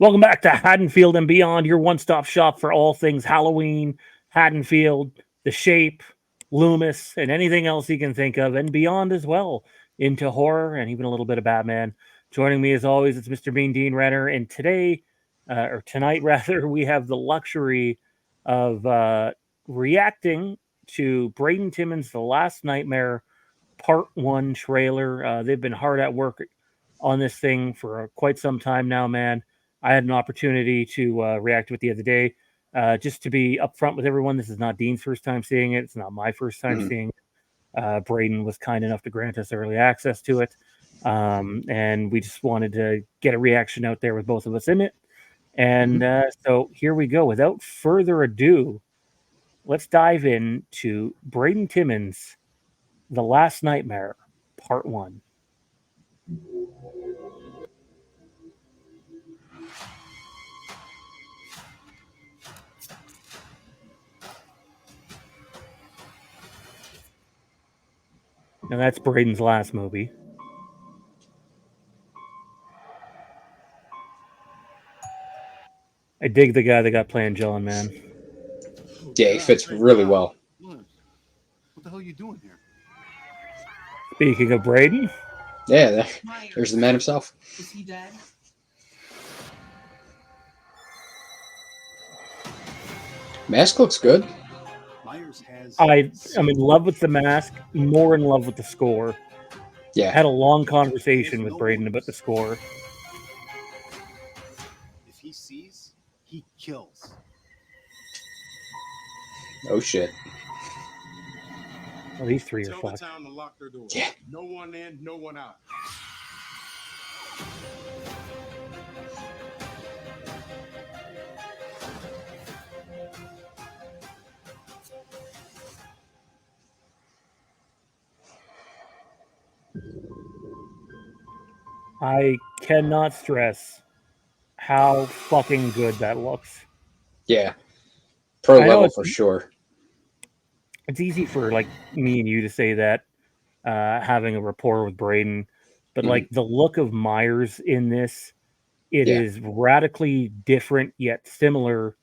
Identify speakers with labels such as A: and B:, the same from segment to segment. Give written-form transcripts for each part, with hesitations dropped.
A: Welcome back to Haddonfield and Beyond, your one-stop shop for all things Halloween, Haddonfield, The Shape, Loomis, and anything else you can think of, and beyond as well, into horror and even a little bit of Batman. Joining me as always, it's Mr. Bean Dean Renner, and today, or tonight rather, we have the luxury of reacting to Braden Timmons' The Last Nightmare Part 1 trailer. They've been hard at work on this thing for quite some time now, man. I had an opportunity to react to it the other day. Just to be upfront with everyone, this is not Dean's first time seeing it. It's not my first time seeing it. Braden was kind enough to grant us early access to it. And we just wanted to get a reaction out there with both of us in it. And so here we go. Without further ado, let's dive into Braden Timmons' The Last Nightmare, Part 1. And that's Braden's last movie. I dig the guy that got playing John, man.
B: Yeah, he fits really well.
C: What the hell are you doing here?
A: Speaking of Braden.
B: Yeah, there's the man himself.
D: Is he dead?
B: Mask looks good.
A: I'm in love with the mask, more in love with the score.
B: Yeah.
A: Had a long conversation with Braden about the score.
C: If he sees, he kills.
B: Oh shit.
A: Oh, these three are
E: Tell the
A: fucked.
E: town to lock their doors.
B: Yeah.
E: No one in, no one out.
A: I cannot stress how fucking good that looks.
B: Yeah. Pro
A: I know
B: level for sure.
A: It's easy for like me and you to say that, having a rapport with Braden, but like the look of Myers in this, it is radically different yet similar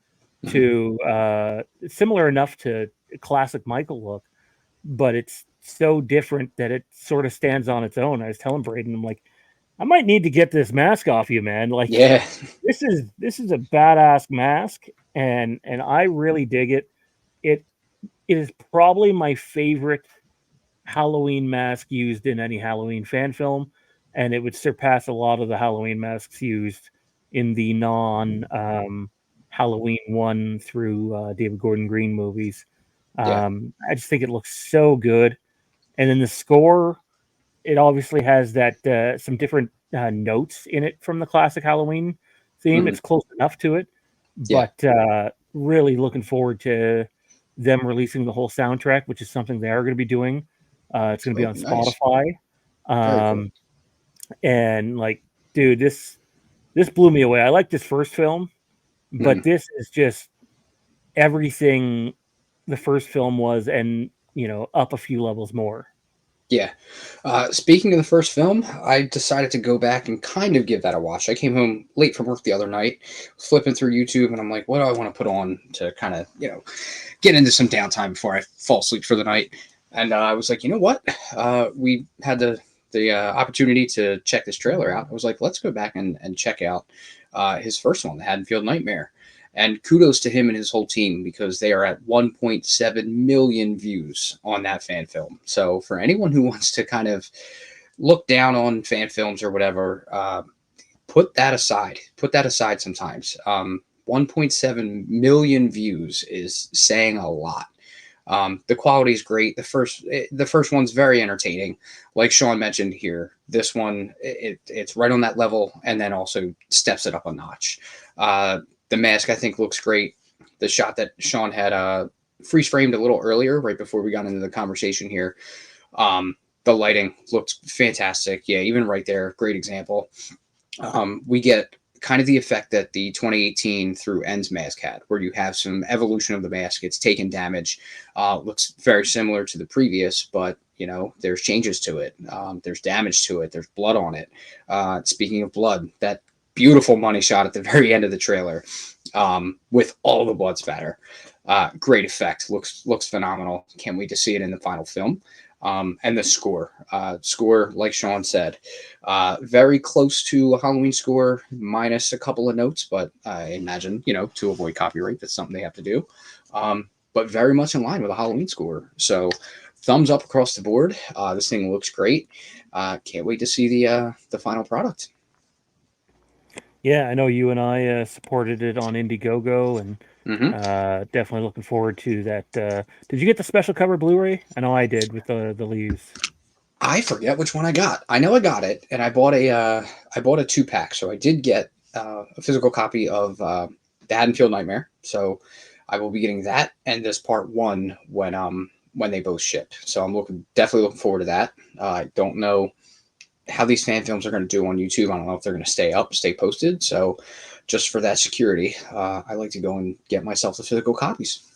A: to similar enough to classic Michael look, but it's so different that it sort of stands on its own. I was telling Braden, I'm like, I might need to get this mask off you, man. Like,
B: yeah,
A: this is a badass mask, and I really dig it. It is probably my favorite Halloween mask used in any Halloween fan film, and it would surpass a lot of the Halloween masks used in the non Halloween 1 through David Gordon Green movies. I just think it looks so good, and then the score. It obviously has that some different notes in it from the classic Halloween theme. It's close enough to it, but really looking forward to them releasing the whole soundtrack, which is something they are going to be doing. It's going to be on Spotify,
B: cool.
A: And like, dude, this blew me away. I like this first film, but this is just everything the first film was, and up a few levels more.
B: Yeah. Speaking of the first film, I decided to go back and kind of give that a watch. I came home late from work the other night, flipping through YouTube, and I'm like, what do I want to put on to kind of, get into some downtime before I fall asleep for the night? And I was like, you know what? We had the opportunity to check this trailer out. I was like, let's go back and check out his first one, The Haddonfield Nightmare. And kudos to him and his whole team, because they are at 1.7 million views on that fan film. So for anyone who wants to kind of look down on fan films or whatever, put that aside. Put that aside sometimes. 1.7 million views is saying a lot. The quality is great. The first one's very entertaining. Like Sean mentioned here, this one, it's right on that level, and then also steps it up a notch. The mask, I think, looks great. The shot that Sean had freeze framed a little earlier, right before we got into the conversation here, the lighting looks fantastic. Yeah, even right there, great example. We get kind of the effect that the 2018 through Ends mask had, where you have some evolution of the mask. It's taken damage. Looks very similar to the previous, but there's changes to it. There's damage to it. There's blood on it. Speaking of blood, that beautiful money shot at the very end of the trailer, with all the blood spatter. Great effect. Looks phenomenal. Can't wait to see it in the final film. And the score, like Sean said, very close to a Halloween score, minus a couple of notes, but I imagine, to avoid copyright, that's something they have to do. But very much in line with a Halloween score. So thumbs up across the board. This thing looks great. Can't wait to see the final product.
A: Yeah, I know you and I supported it on Indiegogo, and definitely looking forward to that. Did you get the special cover Blu-ray? I know I did with the leaves.
B: I forget which one I got. I know I got it, and I bought a 2-pack. So I did get a physical copy of the Haddonfield Nightmare. So I will be getting that and this part 1 when they both ship. So I'm definitely looking forward to that. I don't know how these fan films are going to do on YouTube. I don't know if they're going to stay posted. So just for that security, I like to go and get myself the physical copies.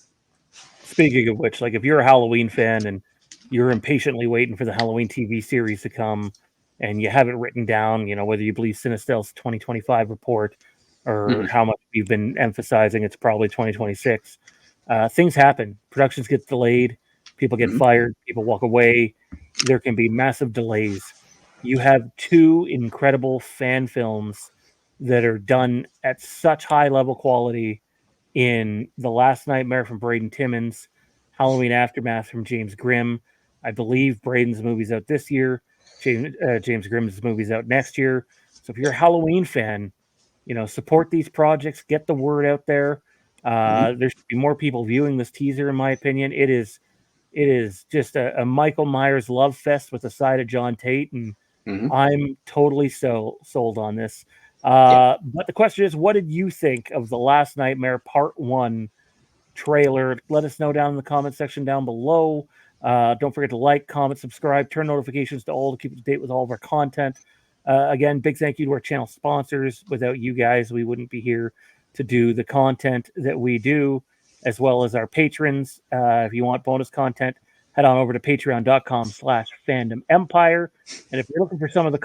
B: Speaking
A: of which, like if you're a Halloween fan and you're impatiently waiting for the Halloween TV series to come and you have it written down, whether you believe Cinestel's 2025 report or how much you've been emphasizing it's probably 2026, things happen. Productions get delayed. People get fired. People walk away. There can be massive delays. You have 2 incredible fan films that are done at such high level quality in The Last Nightmare from Braden Timmons, Halloween Aftermath from James Grimm. I believe Braden's movie's out this year. James Grimm's movie's out next year. So if you're a Halloween fan, support these projects, get the word out there. There should be more people viewing this teaser, in my opinion. It is just a Michael Myers love fest with a side of John Tate, and I'm totally sold on this. But the question is, what did you think of The Last Nightmare Part 1 trailer? Let us know down in the comment section down below. Don't forget to like, comment, subscribe, turn notifications to all to keep up to date with all of our content. Again, big thank you to our channel sponsors. Without you guys, we wouldn't be here to do the content that we do, as well as our patrons. If you want bonus content, head on over to patreon.com/Fandom Empire. And if you're looking for some of the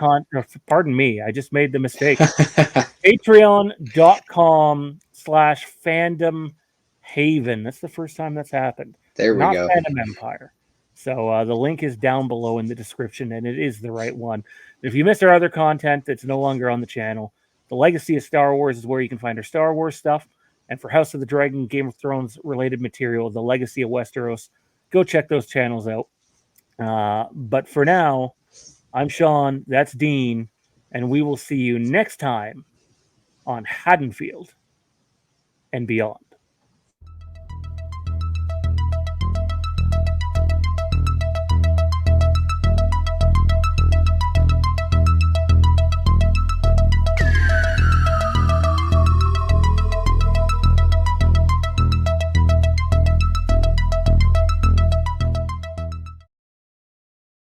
A: pardon me, I just made the mistake. Patreon.com/Fandom Haven. That's the first time that's happened.
B: There we go.
A: Not Fandom Empire. So the link is down below in the description, and it is the right one. If you missed our other content that's no longer on the channel, the Legacy of Star Wars is where you can find our Star Wars stuff. And for House of the Dragon, Game of Thrones related material, the Legacy of Westeros, go check those channels out. But for now, I'm Sean, that's Dean, and we will see you next time on Haddonfield and beyond.